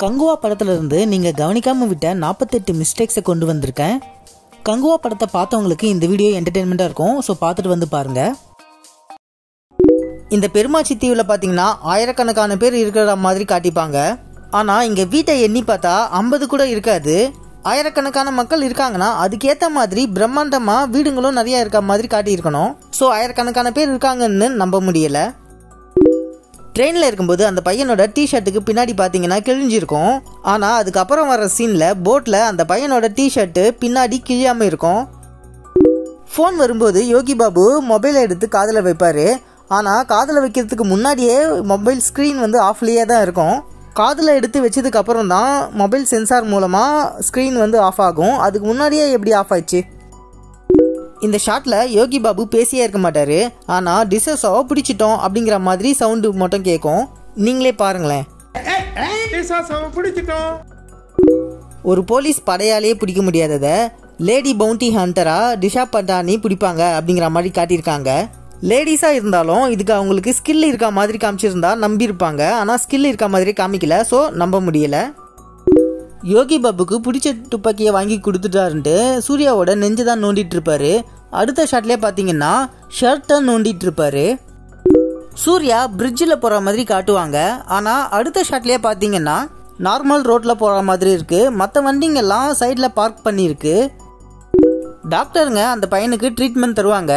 கங்குவா படத்துல இருந்து நீங்க கவனிக்காம விட்ட 48 மிஸ்டேக்ஸை கொண்டு வந்திருக்கேன். கங்குவா படத்தை பார்த்தவங்களுக்கு இந்த வீடியோ என்டர்டெயின்மெண்டா இருக்கும். ஸோ பார்த்துட்டு வந்து பாருங்க. இந்த பெருமாச்சி தீவில் பார்த்தீங்கன்னா ஆயிரக்கணக்கான பேர் இருக்கிற மாதிரி காட்டிப்பாங்க. ஆனால் இங்கே வீட்டை எண்ணி பார்த்தா 50 கூட இருக்காது. ஆயிரக்கணக்கான மக்கள் இருக்காங்கன்னா அதுக்கேற்ற மாதிரி பிரம்மாண்டமாக வீடுங்களும் நிறையா இருக்க மாதிரி காட்டியிருக்கணும். ஸோ ஆயிரக்கணக்கான பேர் இருக்காங்கன்னு நம்ப முடியலை. ட்ரெயினில் இருக்கும்போது அந்த பையனோட டிஷர்ட்டுக்கு பின்னாடி பார்த்தீங்கன்னா கிழிஞ்சிருக்கும். ஆனால் அதுக்கப்புறம் வர சீனில் போட்டில் அந்த பையனோட டிஷர்ட்டு பின்னாடி கிழியாமல் இருக்கும். ஃபோன் வரும்போது யோகி பாபு மொபைலை எடுத்து காதில் வைப்பார். ஆனால் காதில் வைக்கிறதுக்கு முன்னாடியே மொபைல் ஸ்க்ரீன் ஆஃப்லேயே தான் இருக்கும். காதில் எடுத்து வச்சதுக்கப்புறம் தான் மொபைல் சென்சார் மூலமாக ஸ்க்ரீன் ஆஃப் ஆகும். அதுக்கு முன்னாடியே எப்படி ஆஃப் ஆயிடுச்சு? இந்த ஷாட்டில் யோகி பாபு பேசியே இருக்க மாட்டார். ஆனால் டிசஸாவை பிடிச்சிட்டோம் அப்படிங்கிற மாதிரி சவுண்டு மட்டும் கேட்கும். நீங்களே பாருங்களேன். ஒரு போலீஸ் படையாலேயே பிடிக்க முடியாததை லேடி பவுண்டி ஹண்டரா டிஷா பட்டானி பிடிப்பாங்க அப்படிங்கிற மாதிரி காட்டியிருக்காங்க. லேடிஸாக இருந்தாலும் இதுக்கு அவங்களுக்கு ஸ்கில் இருக்க மாதிரி காமிச்சிருந்தா நம்பியிருப்பாங்க. ஆனால் ஸ்கில் இருக்க மாதிரி காமிக்கல. ஸோ நம்ப முடியலை. யோகி பாபுக்கு பிடிச்ச துப்பாக்கியை வாங்கி கொடுத்துட்டாருன்ட்டு சூர்யாவோட நெஞ்சு தான் நோண்டிட்டு இருப்பாரு. அடுத்த ஷாட்லேயே பார்த்தீங்கன்னா ஷர்ட்டை நோண்டிட்டு இருப்பாரு. சூர்யா பிரிட்ஜில் போகிற மாதிரி காட்டுவாங்க. ஆனால் அடுத்த ஷாட்லேயே பார்த்தீங்கன்னா நார்மல் ரோட்டில் போகிற மாதிரி இருக்குது. மற்ற வண்டிங்கெல்லாம் சைடில் பார்க் பண்ணியிருக்கு. டாக்டருங்க அந்த பையனுக்கு ட்ரீட்மெண்ட் தருவாங்க.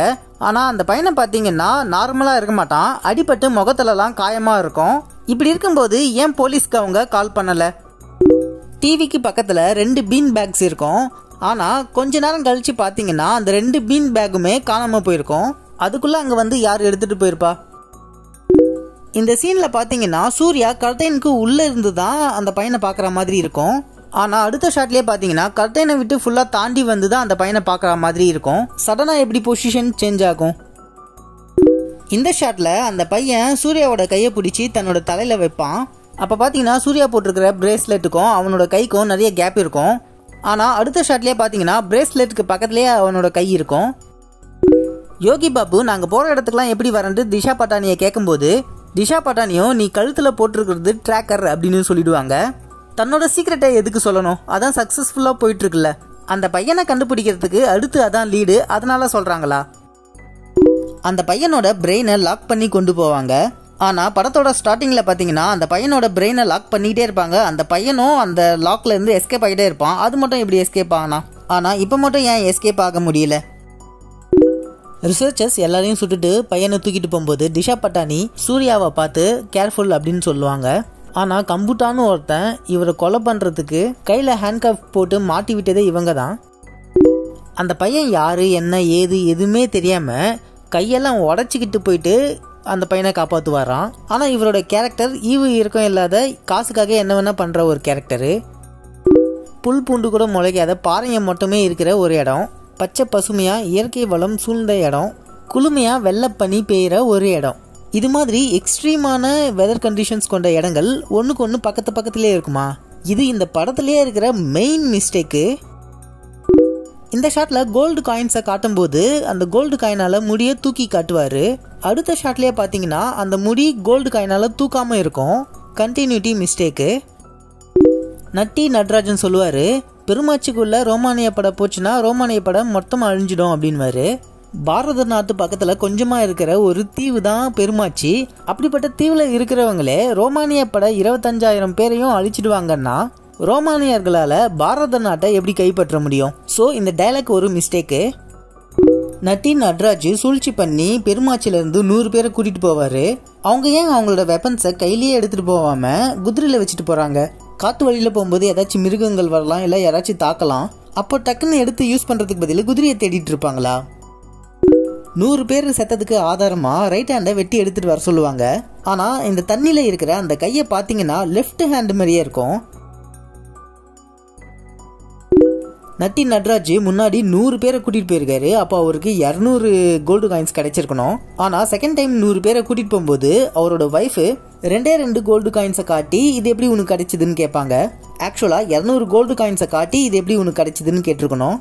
ஆனால் அந்த பையனை பார்த்தீங்கன்னா நார்மலாக இருக்க மாட்டான். அடிபட்டு முகத்துலலாம் காயமாக இருக்கும். இப்படி இருக்கும்போது ஏன் போலீஸ்க்கு அவங்க கால் பண்ணலை? டிவிக்கு பக்கத்தில் 2 பீன் பேக்ஸ் இருக்கும். ஆனால் கொஞ்ச நேரம் கழித்து பார்த்தீங்கன்னா அந்த 2 பீன் பேக்குமே காணாமல் போயிருக்கும். அதுக்குள்ளே அங்கே யார் எடுத்துகிட்டு போயிருப்பா? இந்த சீனில் பார்த்தீங்கன்னா சூர்யா கர்டைனுக்கு உள்ளே இருந்து தான் அந்த பையனை பார்க்குற மாதிரி இருக்கும். ஆனால் அடுத்த ஷாட்லேயே பார்த்தீங்கன்னா கர்டைனை விட்டு ஃபுல்லாக தாண்டி வந்து தான் அந்த பையனை பார்க்குற மாதிரி இருக்கும். சடனாக எப்படி பொசிஷன் சேஞ்ச் ஆகும்? இந்த ஷாட்டில் அந்த பையன் சூர்யாவோட கையை பிடிச்சி தன்னோட தலையில் வைப்பான். அப்போ பார்த்தீங்கன்னா சூர்யா போட்டிருக்கிற பிரேஸ்லெட்டுக்கும் அவனோட கைக்கும் நிறைய கேப் இருக்கும். ஆனால் அடுத்த ஷாட்லேயே பார்த்தீங்கன்னா பிரேஸ்லெட்டுக்கு பக்கத்துலேயே அவனோட கை இருக்கும். யோகி பாபு நாங்கள் போகிற இடத்துக்குலாம் எப்படி வரேன்ட்டு திஷா பட்டானியை கேட்கும்போது திஷா பட்டானியும் நீ கழுத்தில் போட்டிருக்கிறது ட்ராக்கர் அப்படின்னு சொல்லிடுவாங்க. தன்னோட சீக்ரெட்டை எதுக்கு சொல்லணும்? அதான் சக்ஸஸ்ஃபுல்லாக போயிட்டுருக்குல்ல. அந்த பையனை கண்டுபிடிக்கிறதுக்கு அடுத்து அதான் லீடு, அதனால சொல்கிறாங்களா? அந்த பையனோட பிரெயினை லாக் பண்ணி கொண்டு போவாங்க. ஆனால் படத்தோட ஸ்டார்டிங்கில் பார்த்தீங்கன்னா அந்த பையனோட பிரெயினை லாக் பண்ணிக்கிட்டே இருப்பாங்க. அந்த பையனும் அந்த லாக்ல இருந்து எஸ்கேப் ஆகிட்டே இருப்பான். அது மட்டும் எப்படி எஸ்கேப் ஆகணும்? ஆனால் இப்போ மட்டும் ஏன் எஸ்கேப் ஆக முடியல? ரிசர்ச்சர்ஸ் எல்லாரையும் சுட்டுட்டு பையனை தூக்கிட்டு போகும்போது திஷா பட்டானி சூர்யாவை பார்த்து கேர்ஃபுல் அப்படின்னு சொல்லுவாங்க. ஆனால் கம்புட்டான்னு ஒருத்தன் இவரை கொலை பண்ணுறதுக்கு கையில் ஹேண்ட்கஃப் போட்டு மாட்டி விட்டதே இவங்க தான். அந்த பையன் யார் என்ன ஏது எதுவுமே தெரியாமல் கையெல்லாம் உடச்சிக்கிட்டு போயிட்டு அந்த பையனை காப்பாற்றுவாராம். ஆனால் இவரோட கேரக்டர் ஈவு இருக்கும் இல்லாத காசுக்காக என்ன வேணால் பண்ணுற ஒரு கேரக்டரு. புல் பூண்டு கூட முளைக்காத பாறையை மட்டுமே இருக்கிற ஒரு இடம், பச்சை பசுமையாக இயற்கை வளம் சூழ்ந்த இடம், குளுமையாக வெள்ளப்பனி பெய்கிற ஒரு இடம். இது மாதிரி எக்ஸ்ட்ரீமான வெதர் கண்டிஷன்ஸ் கொண்ட இடங்கள் ஒன்றுக்கு ஒன்று பக்கத்துலேயே இருக்குமா? இது இந்த படத்துலேயே இருக்கிற மெயின் மிஸ்டேக்கு. இந்த ஷாட்டில் கோல்டு காயின்ஸை காட்டும்போது அந்த கோல்டு காயினால் முடியை தூக்கி காட்டுவார். அடுத்த ஷாட்லேயே பார்த்தீங்கன்னா அந்த முடி கோல்டு காயினால் தூக்காமல் இருக்கும். Continuity mistake. நட்டி நட்ராஜன் சொல்லுவார், பெருமாச்சிக்குள்ளே ரோமானிய படம் போச்சுன்னா ரோமானிய படம் மொத்தமாக அழிஞ்சிடும் அப்படின்வாரு. பாரத நாட்டு பக்கத்தில் கொஞ்சமாக இருக்கிற ஒரு தீவு தான் பெருமாச்சி. அப்படிப்பட்ட தீவில் இருக்கிறவங்களே ரோமானிய பட 25,000 பேரையும் அழிச்சிடுவாங்கன்னா ரோமானியர்களால் பாரத நாட்டை எப்படி கைப்பற்ற முடியும்? ஸோ இந்த டைலாக் ஒரு மிஸ்டேக்கு. நட்டி நட்ராஜ் சூழ்ச்சி பண்ணி பெருமாச்சிலேருந்து 100 பேரை கூட்டிகிட்டு போவார். அவங்க ஏன் அவங்களோட வெப்பன்ஸை கையிலேயே எடுத்துகிட்டு போகாமல் குதிரையில் வச்சுட்டு போகிறாங்க? காட்டு வழியில் போகும்போது ஏதாச்சும் மிருகங்கள் வரலாம், இல்லை யாராச்சும் தாக்கலாம். அப்போ டக்குன்னு எடுத்து யூஸ் பண்ணுறதுக்கு பதில் குதிரையை தேடிட்டு இருப்பாங்களா? 100 பேர் செத்ததுக்கு ஆதாரமாக ரைட் ஹேண்டை வெட்டி எடுத்துகிட்டு வர சொல்லுவாங்க. ஆனால் இந்த தண்ணியில் இருக்கிற அந்த கையை பார்த்தீங்கன்னா லெஃப்ட் ஹேண்டு மாதிரியே இருக்கும். நட்டி நட்ராஜ் முன்னாடி 100 பேரை கூட்டிகிட்டு போயிருக்காரு. அப்போ அவருக்கு 200 கோல்டு காயின்ஸ் கிடைச்சிருக்கணும். ஆனால் செகண்ட் டைம் 100 பேரை கூட்டிகிட்டு போகும்போது அவரோட ஒய்ஃபு 2 கோல்டு காயின்ஸை காட்டி இது எப்படி உனக்கு கிடைச்சிதுன்னு கேட்பாங்க. ஆக்சுவலாக 200 கோல்டு காயின்ஸை காட்டி இது எப்படி உனக்கு கிடைச்சிதுன்னு கேட்டிருக்கணும்.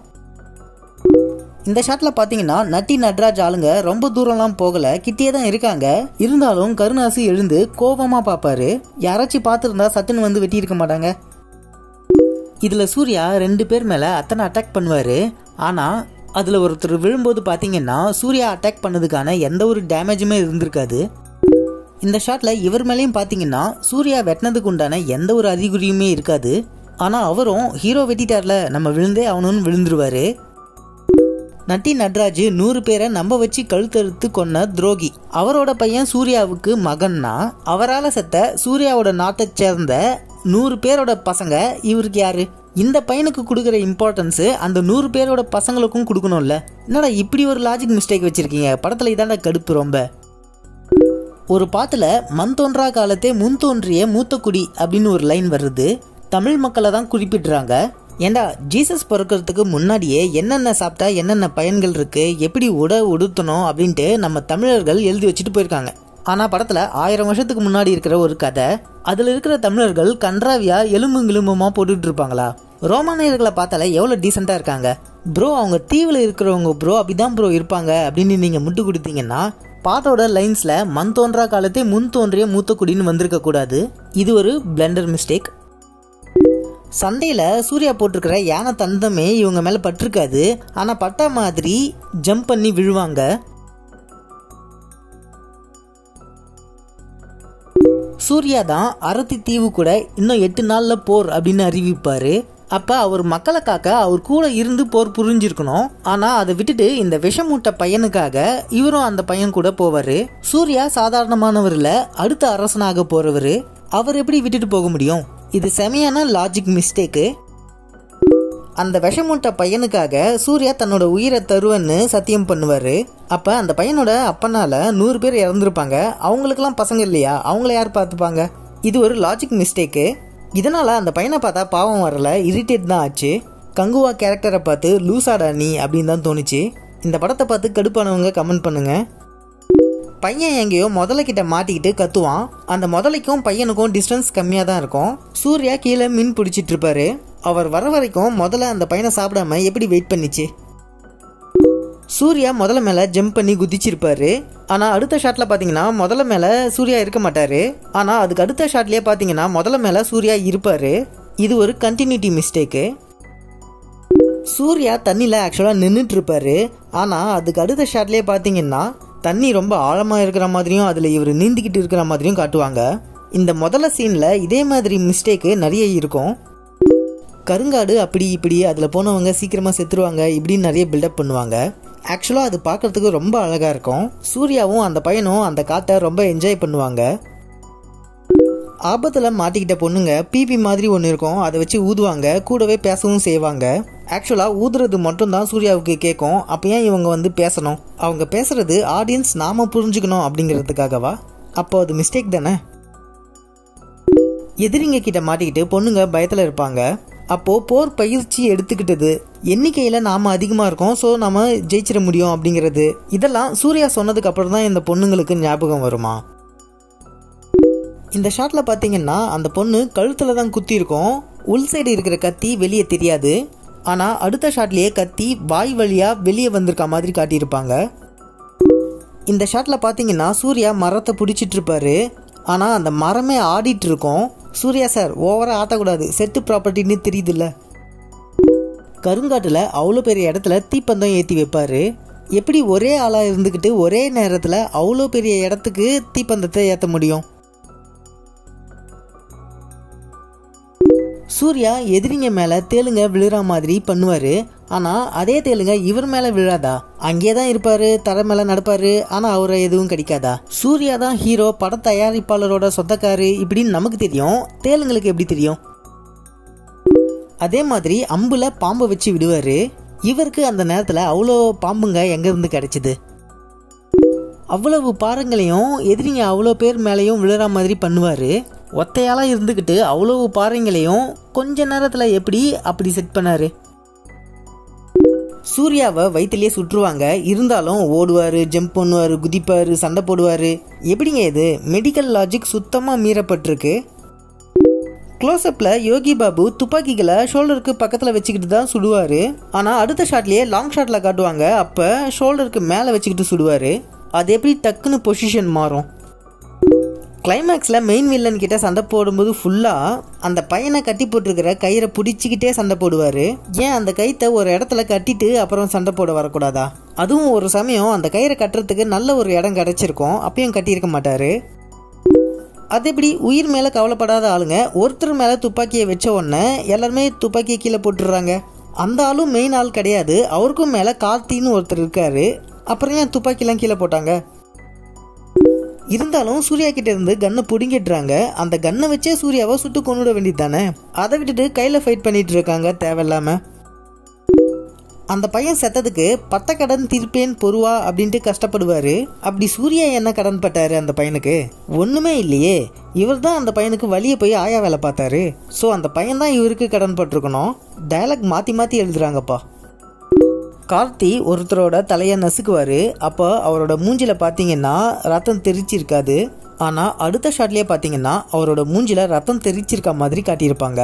இந்த ஷாட்ல பாத்தீங்கன்னா நட்டி நட்ராஜ் ஆளுங்க ரொம்ப தூரம்லாம் போகல, கிட்டே தான் இருக்காங்க. இருந்தாலும் கருணாசு எழுந்து கோபமா பாப்பாரு. யாராச்சும் பார்த்திருந்தா சட்டுன்னு வந்து வெட்டி இருக்க மாட்டாங்க. இதுல சூர்யா 2 பேர் மேல அத்தனை அட்டாக் பண்ணுவாரு. ஆனா அதுல ஒருத்தர் விழும்போது பாத்தீங்கன்னா சூர்யா அட்டாக் பண்ணதுக்கான எந்த ஒரு டேமேஜுமே இருந்திருக்காது. இந்த ஷாட்ல இவர் மேலேயும் பாத்தீங்கன்னா சூர்யா வெட்டினதுக்கு உண்டான எந்த ஒரு அறிகுறியுமே இருக்காது. ஆனா அவரும் ஹீரோ வெட்டிட்டார்ல, நம்ம விழுந்தே அவனும் விழுந்துருவாரு. நட்டி நட்ராஜ் 100 பேரை நம்ப வச்சு கழுத்தறுத்து கொன்ன துரோகி. அவரோட பையன் சூர்யாவுக்கு மகன்னா அவரால் செத்த சூர்யாவோட நாட்டை சேர்ந்த 100 பேரோட பசங்க இவருக்கு யாரு? இந்த பையனுக்கு கொடுக்குற இம்பார்ட்டன்ஸ் அந்த 100 பேரோட பசங்களுக்கும் கொடுக்கணும்ல. என்னடா இப்படி ஒரு லாஜிக் மிஸ்டேக் வச்சிருக்கீங்க? படத்துல இதாண்டா கடுப்பு ரொம்ப. ஒரு பாட்டுல மண் தோன்றா காலத்தே முன் தோன்றிய மூத்த குடி அப்படின்னு ஒரு லைன் வருது. தமிழ் மக்களை தான் குறிப்பிடுறாங்க. ஏண்டா ஜீசஸ் பிறக்கிறதுக்கு முன்னாடியே என்னென்ன சாப்பிட்டா என்னென்ன பயன்கள் இருக்கு, எப்படி உடுத்தணும் அப்படின்ட்டு நம்ம தமிழர்கள் எழுதி வச்சுட்டு போயிருக்காங்க. ஆனா படத்துல 1000 வருஷத்துக்கு முன்னாடி இருக்கிற ஒரு கதை, அதுல இருக்கிற தமிழர்கள் கன்றாவியா எலும்புமா போட்டுட்டு இருப்பாங்களா? ரோமானியர்களை பார்த்தால எவ்வளவு டீசெண்டா இருக்காங்க ப்ரோ, அவங்க தீவுல இருக்கிறவங்க ப்ரோ, அப்படிதான் ப்ரோ இருப்பாங்க அப்படின்னு நீங்க முட்டு கொடுத்தீங்கன்னா பாட்டோட லைன்ஸ்ல மண் தோன்றா காலத்தே முன் தோன்றிய மூத்த குடின்னு வந்திருக்க கூடாது. இது ஒரு பிளண்டர் மிஸ்டேக். சண்டையில சூர்யா போட்டிருக்கிற யானை தந்தமே இவங்க மேல பட்டிருக்காது. ஆனா பட்டா மாதிரி ஜம்ப் பண்ணி விழுவாங்க. சூர்யா தான் அரத்தி தீவு கூட இன்னும் 8 நாள்ல போர் அப்படின்னு அறிவிப்பாரு. அப்ப அவர் மக்களை காக்க அவர் கூட இருந்து போர் புரிஞ்சிருக்கணும். ஆனா அதை விட்டுட்டு இந்த விஷமூட்ட பையனுக்காக இவரும் அந்த பையன் கூட போவாரு. சூர்யா சாதாரணமானவர் இல்ல, அடுத்த அரசனாக போறவரு. அவர் எப்படி விட்டுட்டு போக முடியும்? இது செமையான லாஜிக் மிஸ்டேக்கு. அந்த விஷமூட்ட பையனுக்காக சூர்யா தன்னோட உயிரை தருவன்னு சத்தியம் பண்ணுவாரு. அப்ப அந்த பையனோட அப்பனால 100 பேர் இறந்துருப்பாங்க. அவங்களுக்கெல்லாம் பசங்க இல்லையா? அவங்கள யார் பார்த்துப்பாங்க? இது ஒரு லாஜிக் மிஸ்டேக்கு. இதனால அந்த பையனை பார்த்தா பாவம் வரல, இரிட்டேட் தான் ஆச்சு. கங்குவா கேரக்டரை பார்த்து லூசாடா நீ அப்படின்னு தான் தோணுச்சு. இந்த படத்தை பார்த்து கடுப்பானவங்க கமெண்ட் பண்ணுங்க. பையன் எங்கேயோ முதல்ல கிட்ட மாட்டிக்கிட்டு கத்துவான். அந்த முதலைக்கும் பையனுக்கும் டிஸ்டன்ஸ் கம்மியா தான் இருக்கும். சூர்யா கீழே மீன் பிடிச்சிட்டு இருப்பாரு. அவர் வர வரைக்கும் முதல்ல அந்த பையனை சாப்பிடாம எப்படி வெயிட் பண்ணிச்சு? சூர்யா முதல்ல மேல ஜம்ப் பண்ணி குதிச்சிருப்பாரு. ஆனா அடுத்த ஷாட்ல பாத்தீங்கன்னா முதல்ல மேல சூர்யா இருக்க மாட்டாரு. ஆனா அதுக்கு அடுத்த ஷாட்லயே பாத்தீங்கன்னா முதல்ல மேல சூர்யா இருப்பாரு. இது ஒரு கண்டினியூட்டி மிஸ்டேக்கு. சூர்யா தண்ணியில ஆக்சுவலா நின்றுட்டு இருப்பாரு. ஆனா அதுக்கு அடுத்த ஷாட்லயே பாத்தீங்கன்னா தண்ணி ரொம்ப ஆழமா இருக்கிற மாதிரியும் அதுல இவர் நீந்திக்கிட்டு இருக்கிற மாதிரியும் காட்டுவாங்க. இந்த முதல்ல சீன்ல இதே மாதிரி மிஸ்டேக்கு நிறைய இருக்கும். கருங்காடு அப்படி இப்படி அதில் போனவங்க சீக்கிரமாக செத்துருவாங்க இப்படின்னு நிறைய பில்டப் பண்ணுவாங்க. ஆக்சுவலாக அது பார்க்குறதுக்கு ரொம்ப அழகாக இருக்கும். சூர்யாவும் அந்த பையனும் அந்த காட்டை ரொம்ப என்ஜாய் பண்ணுவாங்க. ஆபத்தில் மாட்டிக்கிட்ட பொண்ணுங்க பிபி மாதிரி ஒன்று இருக்கும், அதை வச்சு ஊதுவாங்க, கூடவே பேசவும் செய்வாங்க. ஆக்சுவலாக ஊதுறது மட்டும்தான் சூர்யாவுக்கு கேட்கும். அப்போ ஏன் இவங்க வந்து பேசணும்? அவங்க பேசுறது ஆடியன்ஸ் நாம புரிஞ்சுக்கணும் அப்படிங்கிறதுக்காகவா? அப்போ அது மிஸ்டேக் தானே. எதிரிங்க கிட்ட மாட்டிக்கிட்டு பொண்ணுங்க பயத்தில் இருப்பாங்க. அப்போ போர் பயிற்சி எடுத்துக்கிட்டது எண்ணிக்கையில நாம அதிகமா இருக்கோம், ஸோ நாம ஜெயிச்சிட முடியும் அப்படிங்கிறது, இதெல்லாம் சூர்யா சொன்னதுக்கு அப்புறம் தான் இந்த பொண்ணுங்களுக்கு ஞாபகம் வருமா? இந்த ஷாட்ல பாத்தீங்கன்னா அந்த பொண்ணு கழுத்துல தான் குத்தி இருக்கும். உள் சைடு இருக்கிற கத்தி வெளியே தெரியாது. ஆனா அடுத்த ஷாட்லயே கத்தி வாய் வழியா வெளியே வந்திருக்க மாதிரி காட்டியிருப்பாங்க. இந்த ஷாட்ல பாத்தீங்கன்னா சூர்யா மரத்தை பிடிச்சிட்டு இருப்பாரு. ஆனா அந்த மரமே ஆடிட்டு இருக்கும். சூர்யா சார் ஓவரா ஆட்டக்கூடாது, செட்டு ப்ராப்பர்ட்டின்னு தெரியுது இல்ல. கருங்காட்டுல அவ்வளோ பெரிய இடத்துல தீப்பந்தம் ஏற்றி வைப்பாரு. எப்படி ஒரே ஆளா இருந்துக்கிட்டு ஒரே நேரத்துல அவ்வளோ பெரிய இடத்துக்கு தீப்பந்தத்தை ஏற்ற முடியும்? சூர்யா எதிரிங்க மேல தேலுங்க விழுற மாதிரி பண்ணுவாரு. ஆனா அதே தேலுங்க இவர் மேல விழாதா? அங்கேதான் இருப்பாரு, தர மேல நடப்பாரு, ஆனா அவரை எதுவும் கிடைக்காதா? சூர்யா தான் ஹீரோ, பட தயாரிப்பாளரோட சொந்தக்காரு இப்படின்னு நமக்கு தெரியும், தேலுங்களுக்கு எப்படி தெரியும்? அதே மாதிரி அம்புல பாம்பை வச்சு விடுவாரு. இவருக்கு அந்த நேரத்துல அவ்வளோ பாம்புங்க எங்க இருந்து கிடைச்சது? அவ்வளவு பாறைங்களையும் எதிரிங்க அவ்வளோ பேர் மேலேயும் விழுற மாதிரி பண்ணுவாரு. ஒத்தையாலா இருந்துக்கிட்டு அவ்வளவு பாறைங்களையும் கொஞ்ச நேரத்துல எப்படி அப்படி செட் பண்ணாரு? சூர்யாவை வயிற்றுலேயே சுற்றுவாங்க, இருந்தாலும் ஓடுவாரு, ஜம்ப் பண்ணுவாரு, குதிப்பாரு, சண்டை போடுவாரு. எப்படிங்க இது? மெடிக்கல் லாஜிக் சுத்தமா மீறப்பட்டிருக்கு. க்ளோஸ்அப்பில் யோகி பாபு துப்பாக்கிகளை ஷோல்டருக்கு பக்கத்தில் வச்சுக்கிட்டு தான் சுடுவார். ஆனால் அடுத்த ஷாட்லேயே லாங் ஷாட்டில் காட்டுவாங்க, அப்போ ஷோல்டருக்கு மேலே வச்சுக்கிட்டு சுடுவார். அது எப்படி டக்குன்னு பொசிஷன் மாறும். கிளைமேக்ஸில் மெயின் வில்லன் கிட்ட சண்டை போடும்போது ஃபுல்லாக அந்த பையனை கட்டி போட்டிருக்கிற கயிறை பிடிச்சிக்கிட்டே சண்டை போடுவார். ஏன் அந்த கயிற்றை ஒரு இடத்துல கட்டிட்டு அப்புறம் சண்டை போட வரக்கூடாதா? அதுவும் ஒரு சமயம் அந்த கயிறை கட்டுறதுக்கு நல்ல ஒரு இடம் கிடச்சிருக்கும், அப்பயும் கட்டியிருக்க மாட்டார். அது எப்படி உயிர் மேலே கவலைப்படாத ஆளுங்க ஒருத்தர் மேலே துப்பாக்கியை வச்ச உடனே எல்லாருமே துப்பாக்கியை கீழே போட்டுடுறாங்க. அந்த ஆளும் மெயின் ஆள் கிடையாது, அவருக்கும் மேலே கார்த்தின்னு ஒருத்தர் இருக்காரு. அப்புறம் ஏன் துப்பாக்கிலாம் கீழே போட்டாங்க? இருந்தாலும் சூர்யா கிட்ட இருந்து கன்னை பிடுங்கிடுறாங்க. அந்த கன்னை வச்சே சூர்யாவை சுட்டு கொண்டுட வேண்டியது தானே. அதை விட்டுட்டு கையில் ஃபைட் பண்ணிட்டு இருக்காங்க தேவையில்லாம. அந்த பையன் செத்ததுக்கு பத்த கடன் தீர்ப்பேன் பொறுவா அப்படின்ட்டு கஷ்டப்படுவார். அப்படி சூர்யா என்ன கடன் பட்டாரு அந்த பையனுக்கு? ஒன்றுமே இல்லையே. இவர் தான் அந்த பையனுக்கு வழியை போய் ஆயா வேலை பார்த்தாரு. ஸோ அந்த பையன் தான் இவருக்கு கடன் பட்டிருக்கணும். டயலாக் மாற்றி மாற்றி எழுதுறாங்கப்பா. கார்த்தி ஒருத்தரோட தலையை நசுக்குவார். அப்போ அவரோட மூஞ்சில் பார்த்தீங்கன்னா ரத்தம் தெரிச்சிருக்காது. ஆனால் அடுத்த ஷாட்லேயே பார்த்தீங்கன்னா அவரோட மூஞ்சில் ரத்தம் தெரிச்சிருக்க மாதிரி காட்டியிருப்பாங்க.